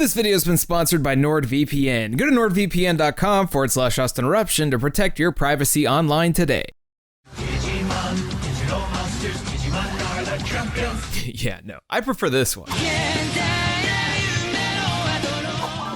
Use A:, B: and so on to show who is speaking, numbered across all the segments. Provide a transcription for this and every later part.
A: This video has been sponsored by NordVPN. Go to nordvpn.com/AllStars to protect your privacy online today.
B: Digimon, Digital Monsters, Digimon are the champions.
A: Yeah, no, I prefer this one.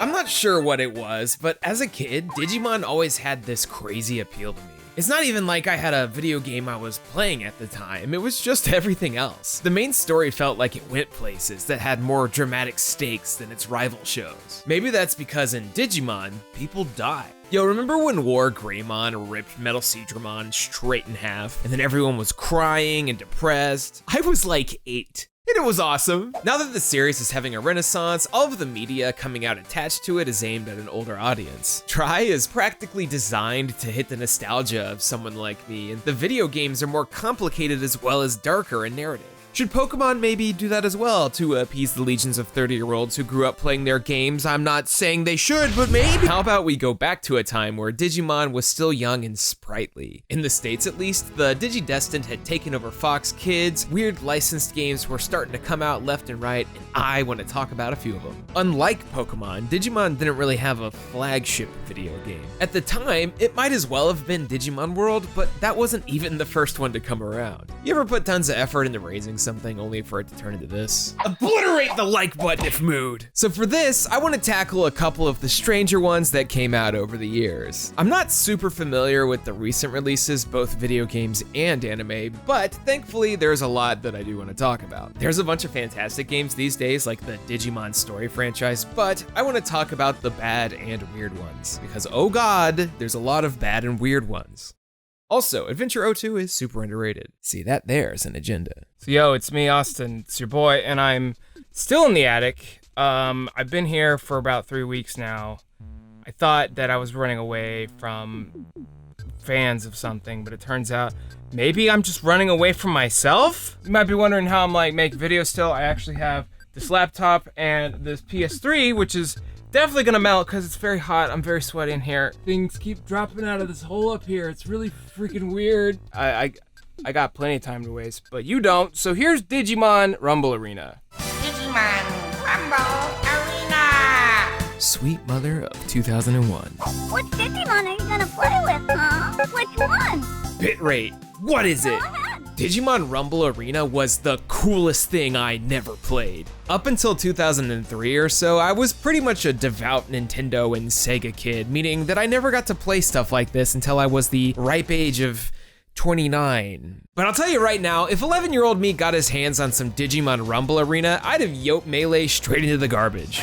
A: I'm not sure what it was, but as a kid, Digimon always had this crazy appeal to me. It's not even like I had a video game I was playing at the time, it was just everything else. The main story felt like it went places that had more dramatic stakes than its rival shows. Maybe that's because in Digimon, people die. Yo, remember when War Greymon ripped Metal Seadramon straight in half, and then everyone was crying and depressed? I was like 8. And it was awesome. Now that the series is having a renaissance, all of the media coming out attached to it is aimed at an older audience. Tri is practically designed to hit the nostalgia of someone like me, and the video games are more complicated as well as darker in narrative. Should Pokemon maybe do that as well to appease the legions of 30-year-olds who grew up playing their games? I'm not saying they should, but maybe. How about we go back to a time where Digimon was still young and sprightly? In the States at least, the Digidestined had taken over Fox Kids, weird licensed games were starting to come out left and right, and I want to talk about a few of them. Unlike Pokemon, Digimon didn't really have a flagship video game. At the time, it might as well have been Digimon World, but that wasn't even the first one to come around. You ever put tons of effort into raising something only for it to turn into this? Obliterate the like button if mood. So for this, I want to tackle a couple of the stranger ones that came out over the years. I'm not super familiar with the recent releases, both video games and anime, but thankfully there's a lot that I do want to talk about. There's a bunch of fantastic games these days, like the Digimon Story franchise, but I want to talk about the bad and weird ones, because oh god, there's a lot of bad and weird ones. Also, Adventure 02 is super underrated. See, that there's an agenda.
C: So yo, it's me, Austin. It's your boy, and I'm still in the attic. I've been here for about 3 weeks now. I thought that I was running away from fans of something, but it turns out maybe I'm just running away from myself? You might be wondering how I'm like making videos still. I actually have this laptop and this PS3, which is definitely gonna melt because it's very hot. I'm very sweaty in here. Things keep dropping out of this hole up here. It's really freaking weird. I got plenty of time to waste, but you don't. So here's Digimon Rumble Arena.
D: Digimon Rumble Arena!
A: Sweet mother of 2001.
D: What Digimon are you gonna play with, huh? Which one?
A: Bitrate, what is it?
D: Go ahead.
A: Digimon Rumble Arena was the coolest thing I never played. Up until 2003 or so, I was pretty much a devout Nintendo and Sega kid, meaning that I never got to play stuff like this until I was the ripe age of 29. But I'll tell you right now, if 11-year-old me got his hands on some Digimon Rumble Arena, I'd have yoked Melee straight into the garbage.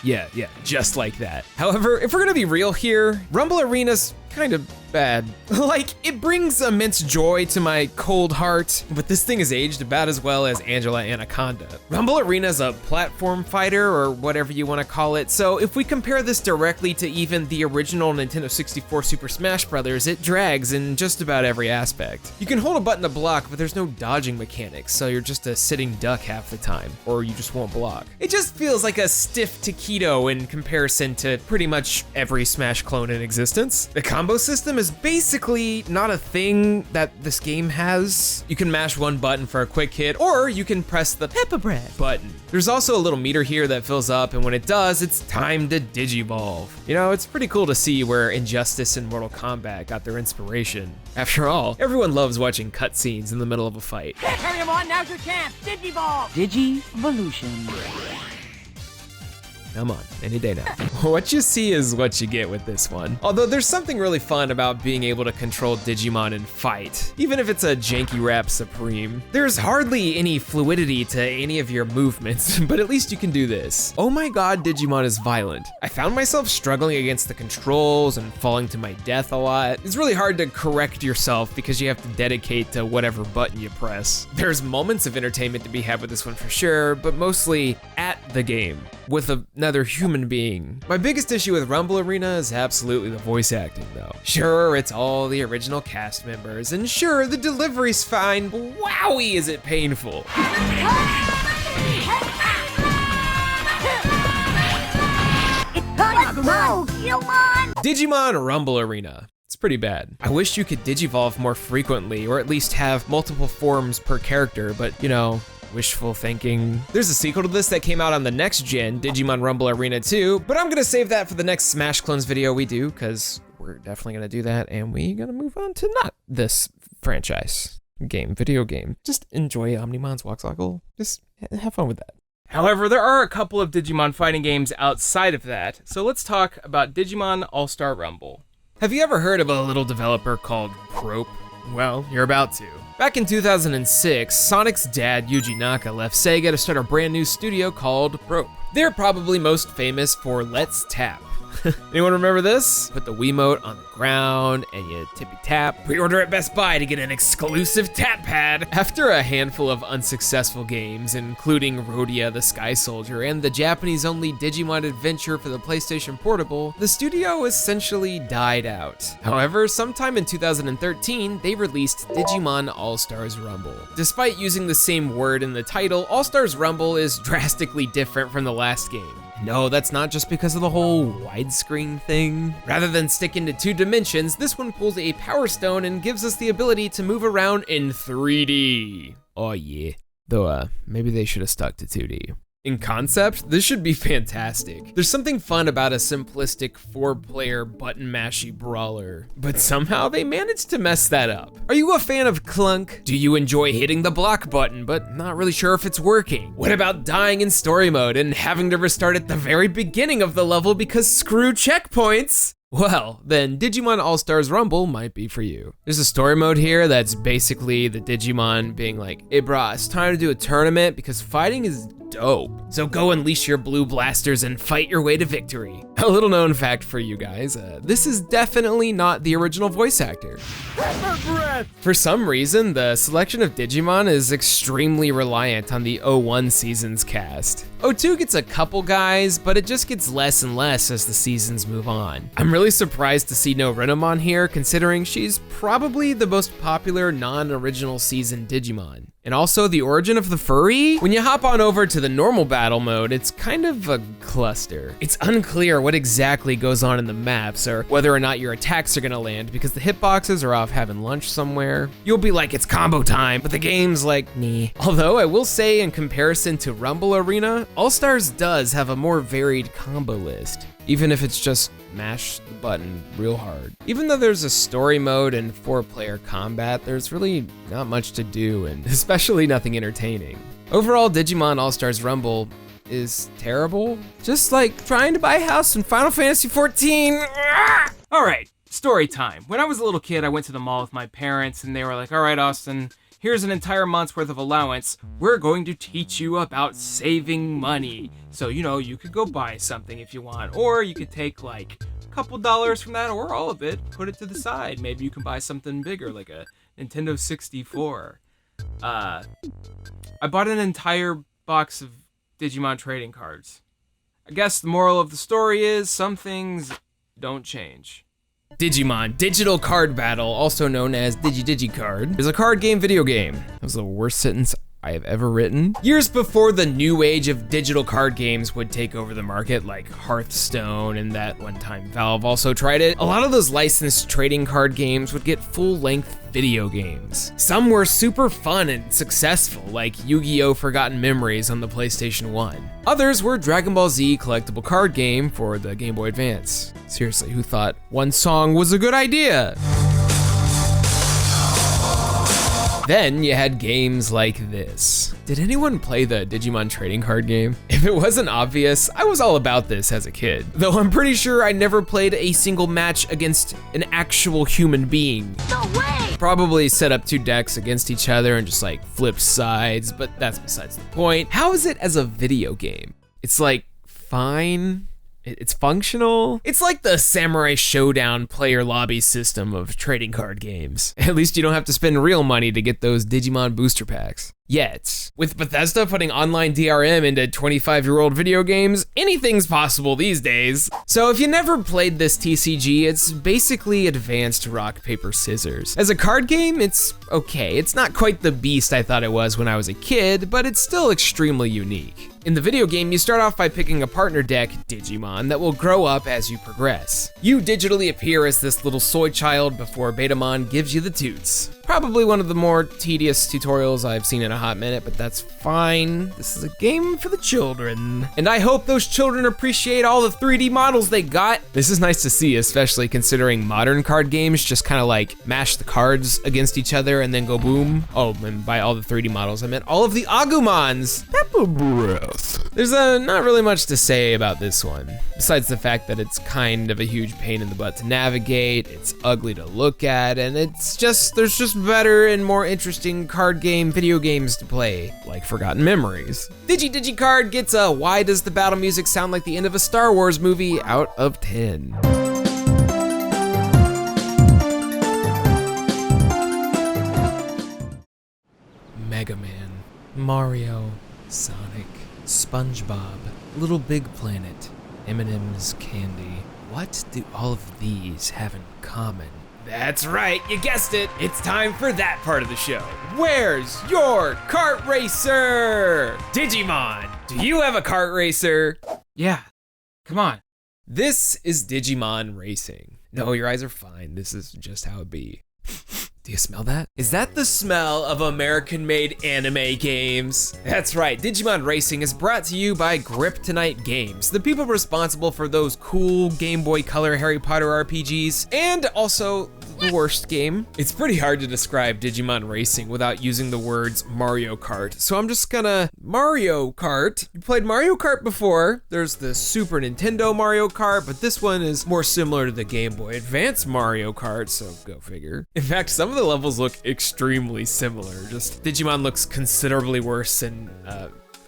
A: Yeah, just like that. However, if we're gonna be real here, Rumble Arena's kind of bad. Like, it brings immense joy to my cold heart, but this thing is aged about as well as Angela Anaconda. Rumble Arena's a platform fighter, or whatever you want to call it, so if we compare this directly to even the original Nintendo 64 Super Smash Bros., it drags in just about every aspect. You can hold a button to block, but there's no dodging mechanics, so you're just a sitting duck half the time, or you just won't block. It just feels like a stiff taquito in comparison to pretty much every Smash clone in existence. The combo system is basically not a thing that this game has. You can mash one button for a quick hit, or you can press the pepper bread button. There's also a little meter here that fills up, and when it does, it's time to Digivolve. You know, it's pretty cool to see where Injustice and Mortal Kombat got their inspiration. After all, everyone loves watching cutscenes in the middle of a fight.
E: Hurry him on, now's your chance. Digivolve.
F: Digivolution.
A: Come on, any day now. What you see is what you get with this one. Although there's something really fun about being able to control Digimon and fight, even if it's a janky rap supreme. There's hardly any fluidity to any of your movements, but at least you can do this. Oh my god, Digimon is violent. I found myself struggling against the controls and falling to my death a lot. It's really hard to correct yourself because you have to dedicate to whatever button you press. There's moments of entertainment to be had with this one for sure, but mostly at the game with another human being. My biggest issue with Rumble Arena is absolutely the voice acting though. Sure, it's all the original cast members, and sure, the delivery's fine, but wowie is it painful. Digimon Rumble Arena. It's pretty bad. I wish you could Digivolve more frequently, or at least have multiple forms per character, but you know, wishful thinking. There's a sequel to this that came out on the next gen, Digimon Rumble Arena 2, but I'm gonna save that for the next Smash Clones video we do, because we're definitely gonna do that, and we're gonna move on to not this franchise video game. Just enjoy Omnimon's Walk Just have fun with that.
C: However, there are a couple of Digimon fighting games outside of that, so let's talk about Digimon All-Star Rumble.
A: Have you ever heard of a little developer called Prope? Well, you're about to. Back in 2006, Sonic's dad, Yuji Naka, left Sega to start a brand new studio called Prope. They're probably most famous for Let's Tap. Anyone remember this? Put the Wiimote on the ground and you tippy tap. Pre-order at Best Buy to get an exclusive tap pad. After a handful of unsuccessful games, including Rhodia the Sky Soldier and the Japanese-only Digimon Adventure for the PlayStation Portable, the studio essentially died out. However, sometime in 2013, they released Digimon All-Stars Rumble. Despite using the same word in the title, All-Stars Rumble is drastically different from the last game. No, that's not just because of the whole widescreen thing. Rather than sticking to 2 dimensions, this one pulls a Power Stone and gives us the ability to move around in 3D. Oh yeah. Though, maybe they should have stuck to 2D. In concept, this should be fantastic. There's something fun about a simplistic 4-player button-mashy brawler, but somehow they managed to mess that up. Are you a fan of Clunk? Do you enjoy hitting the block button, but not really sure if it's working? What about dying in story mode and having to restart at the very beginning of the level because screw checkpoints? Well, then Digimon All-Stars Rumble might be for you. There's a story mode here that's basically the Digimon being like, hey brah, it's time to do a tournament because fighting is dope. So go unleash your blue blasters and fight your way to victory. A little known fact for you guys, this is definitely not the original voice actor. For some reason, the selection of Digimon is extremely reliant on the 01 season's cast. 02 gets a couple guys, but it just gets less and less as the seasons move on. I'm really surprised to see no Renamon here, considering she's probably the most popular non-original season Digimon. And also the origin of the furry? When you hop on over to the normal battle mode, it's kind of a cluster. It's unclear what exactly goes on in the maps or whether or not your attacks are gonna land because the hitboxes are off having lunch somewhere. You'll be like, it's combo time, but the game's like, nah. Although I will say in comparison to Rumble Arena, All-Stars does have a more varied combo list, even if it's just mash the button real hard. Even though there's a story mode and 4-player combat, there's really not much to do and especially nothing entertaining. Overall, Digimon All-Stars Rumble is terrible. Just like trying to buy a house in Final Fantasy XIV.
C: All right, story time. When I was a little kid, I went to the mall with my parents and they were like, all right, Austin, here's an entire month's worth of allowance. We're going to teach you about saving money. So, you know, you could go buy something if you want, or you could take like a couple dollars from that or all of it, put it to the side. Maybe you can buy something bigger like a Nintendo 64. I bought an entire box of Digimon trading cards. I guess the moral of the story is some things don't change.
A: Digimon Digital Card Battle, also known as DigiCard, is a card game video game. That was the worst sentence I have ever written. Years before the new age of digital card games would take over the market, like Hearthstone, and that one time Valve also tried it, a lot of those licensed trading card games would get full-length video games. Some were super fun and successful, like Yu-Gi-Oh! Forgotten Memories on the PlayStation 1. Others were Dragon Ball Z collectible card game for the Game Boy Advance. Seriously, who thought one song was a good idea? Then you had games like this. Did anyone play the Digimon trading card game? If it wasn't obvious, I was all about this as a kid. Though I'm pretty sure I never played a single match against an actual human being.
D: No way!
A: Probably set up 2 decks against each other and just like flip sides, but that's besides the point. How is it as a video game? It's like, fine. It's functional. It's like the Samurai Showdown player lobby system of trading card games. At least you don't have to spend real money to get those Digimon booster packs. Yet, with Bethesda putting online DRM into 25-year-old video games, anything's possible these days. So if you never played this TCG, it's basically advanced rock, paper, scissors. As a card game, it's okay. It's not quite the beast I thought it was when I was a kid, but it's still extremely unique. In the video game, you start off by picking a partner deck, Digimon, that will grow up as you progress. You digitally appear as this little soy child before Betamon gives you the toots. Probably one of the more tedious tutorials I've seen in a hot minute, but that's fine. This is a game for the children. And I hope those children appreciate all the 3D models they got. This is nice to see, especially considering modern card games just kind of like mash the cards against each other and then go boom. Oh, and by all the 3D models, I meant all of the Agumons. Pepper breath. There's not really much to say about this one, besides the fact that it's kind of a huge pain in the butt to navigate, it's ugly to look at, and there's just better and more interesting video games to play, like Forgotten Memories. DigiCard gets a why does the battle music sound like the end of a Star Wars movie out of 10. Mega Man, Mario, Sonic, SpongeBob, Little Big Planet, M&M's Candy. What do all of these have in common? That's right, you guessed it. It's time for that part of the show. Where's your kart racer? Digimon, do you have a kart racer?
C: Yeah, come on.
A: This is Digimon Racing. No, your eyes are fine. This is just how it be. Do you smell that? Is that the smell of American-made anime games? That's right, Digimon Racing is brought to you by Kryptonite Games, the people responsible for those cool Game Boy Color Harry Potter RPGs, and also the worst game. It's pretty hard to describe Digimon Racing without using the words Mario Kart, so I'm just gonna Mario Kart. You played Mario Kart before. There's the Super Nintendo Mario Kart, but this one is more similar to the Game Boy Advance Mario Kart, so go figure. In fact, some of the levels look extremely similar, just Digimon looks considerably worse in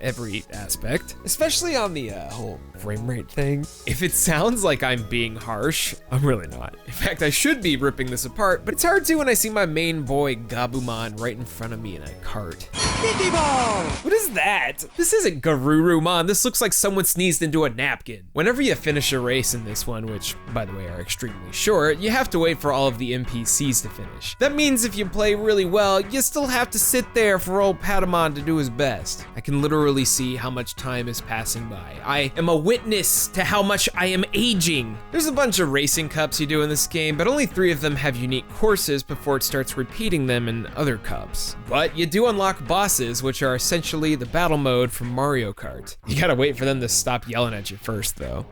A: every aspect, especially on the whole frame rate thing. If it sounds like I'm being harsh, I'm really not. In fact, I should be ripping this apart, but it's hard to when I see my main boy Gabumon right in front of me in a cart. What is that? This isn't Garurumon. This looks like someone sneezed into a napkin. Whenever you finish a race in this one, which by the way are extremely short, you have to wait for all of the NPCs to finish. That means if you play really well, you still have to sit there for old Patamon to do his best. I can literally see how much time is passing by. I am a witness to how much I am aging. There's a bunch of racing cups you do in this game, but only 3 of them have unique courses before it starts repeating them in other cups. But you do unlock bosses, which are essentially the battle mode from Mario Kart. You gotta wait for them to stop yelling at you first, though.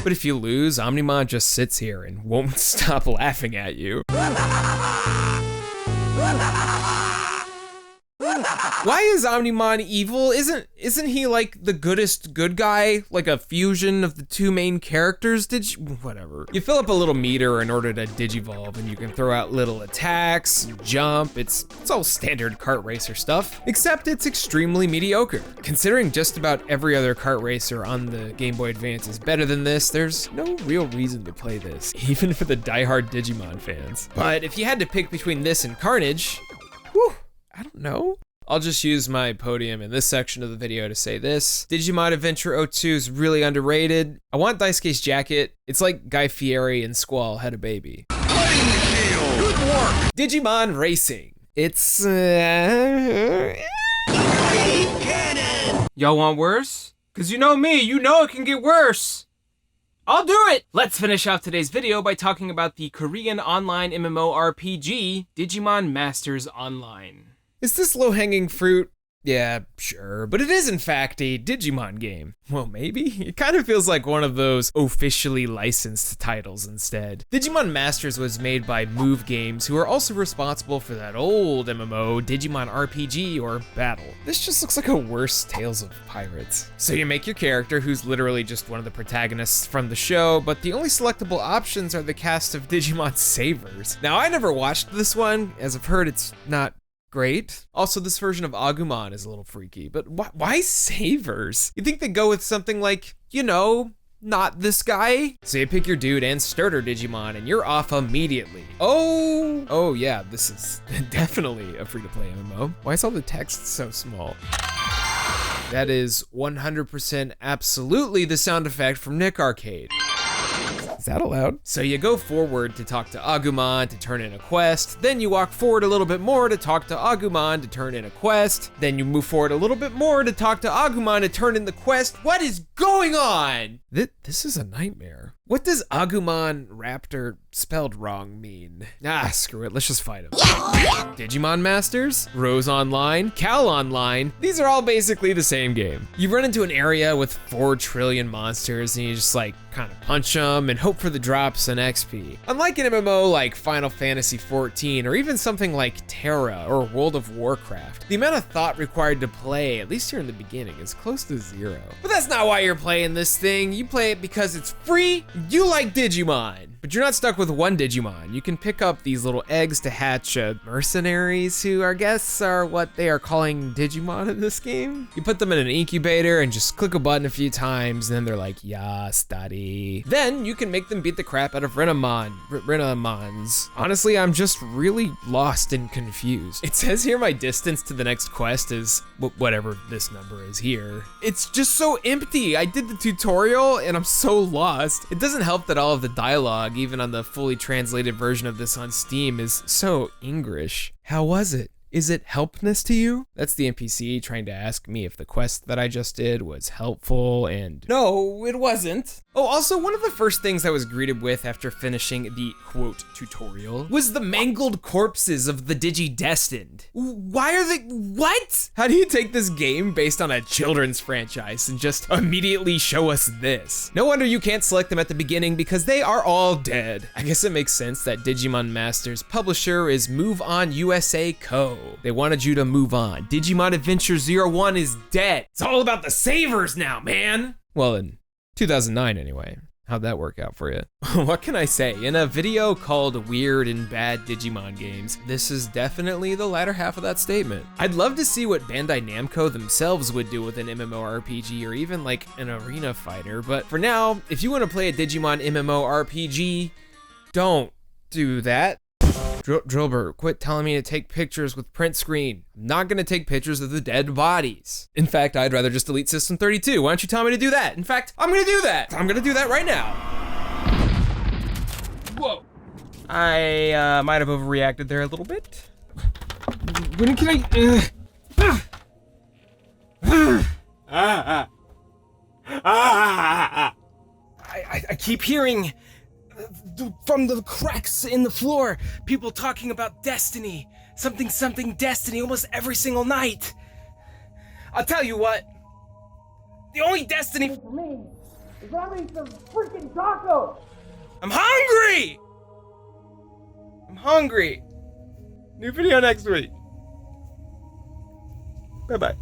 A: But if you lose, Omnimon just sits here and won't stop laughing at you. Why is Omnimon evil? Isn't he like the goodest good guy? Like a fusion of the 2 main characters? Whatever. You fill up a little meter in order to digivolve and you can throw out little attacks, jump. It's all standard kart racer stuff, except it's extremely mediocre. Considering just about every other kart racer on the Game Boy Advance is better than this, there's no real reason to play this, even for the diehard Digimon fans. But if you had to pick between this and Carnage, whew, I don't know. I'll just use my podium in this section of the video to say this. Digimon Adventure 02 is really underrated. I want Daisuke's jacket. It's like Guy Fieri and Squall had a baby. Good work. Digimon Racing. It's
C: Y'all want worse? Cause you know me, you know it can get worse. I'll do it! Let's finish off today's video by talking about the Korean online MMORPG, Digimon Masters Online.
A: Is this low-hanging fruit? Yeah, sure, but it is in fact a Digimon game. Well, maybe? It kind of feels like one of those officially licensed titles instead. Digimon Masters was made by Move Games, who are also responsible for that old MMO, Digimon RPG or Battle. This just looks like a worse Tales of Pirates. So you make your character, who's literally just one of the protagonists from the show, but the only selectable options are the cast of Digimon Savers. Now, I never watched this one, as I've heard it's not great. Also, this version of Agumon is a little freaky, but why Savers? You think they go with something like, you know, not this guy? So you pick your dude and starter Digimon and you're off immediately. Oh yeah, this is definitely a free-to-play MMO. Why is all the text so small? That is 100% absolutely the sound effect from Nick Arcade. Is that allowed? So you go forward to talk to Agumon to turn in a quest, then you walk forward a little bit more to talk to Agumon to turn in a quest, then you move forward a little bit more to talk to Agumon to turn in the quest. What is going on? This is a nightmare. What does Agumon Raptor spelled wrong mean? Ah, screw it, let's just fight him. Digimon Masters, Rose Online, Cal Online, these are all basically the same game. You run into an area with 4 trillion monsters and you just like kind of punch them and hope for the drops and XP. Unlike an MMO like Final Fantasy XIV or even something like Terra or World of Warcraft, the amount of thought required to play, at least here in the beginning, is close to 0. But that's not why you're playing this thing. You play it because it's free. You like Digimon, but you're not stuck with one Digimon. You can pick up these little eggs to hatch mercenaries who I guess are what they are calling Digimon in this game. You put them in an incubator and just click a button a few times and then they're like, yeah, study. Then you can make them beat the crap out of Renamons. Honestly, I'm just really lost and confused. It says here my distance to the next quest is whatever this number is here. It's just so empty. I did the tutorial and I'm so lost. It doesn't help that all of the dialogue, even on the fully translated version of this on Steam, is so English. How was it? Is it helpness to you? That's the NPC trying to ask me if the quest that I just did was helpful, and no, it wasn't. Oh, also, one of the first things I was greeted with after finishing the, quote, tutorial was the mangled corpses of the Digi-Destined. Why are they, what? How do you take this game based on a children's franchise and just immediately show us this? No wonder you can't select them at the beginning because they are all dead. I guess it makes sense that Digimon Masters publisher is Move On USA Co. They wanted you to move on. Digimon Adventure 01 is dead. It's all about the savers now, man. Well, in 2009 anyway. How'd that work out for you? What can I say? In a video called Weird and Bad Digimon Games, this is definitely the latter half of that statement. I'd love to see what Bandai Namco themselves would do with an MMORPG or even like an arena fighter, but for now, if you want to play a Digimon MMORPG, don't do that. Drillbur, quit telling me to take pictures with print screen. I'm not gonna take pictures of the dead bodies. In fact, I'd rather just delete System 32. Why don't you tell me to do that? In fact, I'm gonna do that. I'm gonna do that right now. Whoa.
C: I might have overreacted there a little bit. When can I keep hearing from the cracks in the floor, people talking about destiny. Something destiny almost every single night. I'll tell you what. The only destiny for me is having some freaking tacos. I'm hungry! New video next week. Bye-bye.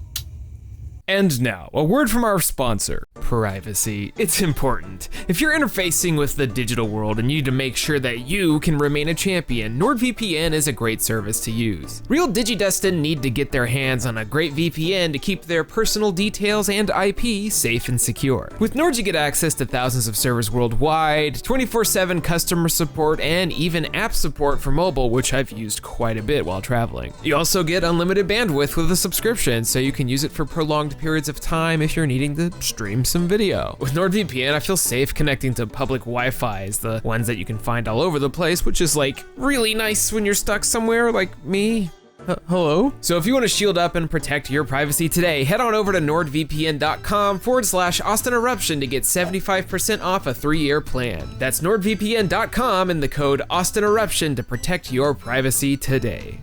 A: And now, a word from our sponsor, privacy. It's important. If you're interfacing with the digital world and you need to make sure that you can remain a champion, NordVPN is a great service to use. Real Digidestined need to get their hands on a great VPN to keep their personal details and IP safe and secure. With Nord, you get access to thousands of servers worldwide, 24/7 customer support, and even app support for mobile, which I've used quite a bit while traveling. You also get unlimited bandwidth with a subscription, so you can use it for prolonged periods of time if you're needing to stream some video. With NordVPN, I feel safe connecting to public Wi-Fi's, the ones that you can find all over the place, which is like really nice when you're stuck somewhere like me. Hello? So if you want to shield up and protect your privacy today, head on over to nordvpn.com/Austin Eruption to get 75% off a 3-year plan. That's nordvpn.com and the code Austin Eruption to protect your privacy today.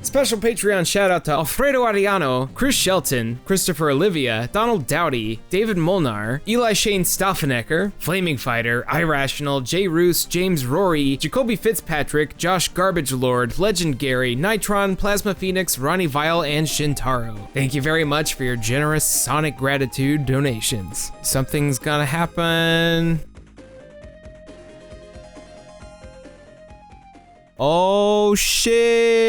A: Special Patreon shout out to Alfredo Ariano, Chris Shelton, Christopher Olivia, Donald Dowdy, David Molnar, Eli Shane Staufenecker, Flaming Fighter, Irrational, Jay Roos, James Rory, Jacoby Fitzpatrick, Josh Garbage Lord, Legend Gary, Nitron, Plasma Phoenix, Ronnie Vile, and Shintaro. Thank you very much for your generous Sonic Gratitude donations. Something's gonna happen. Oh shit.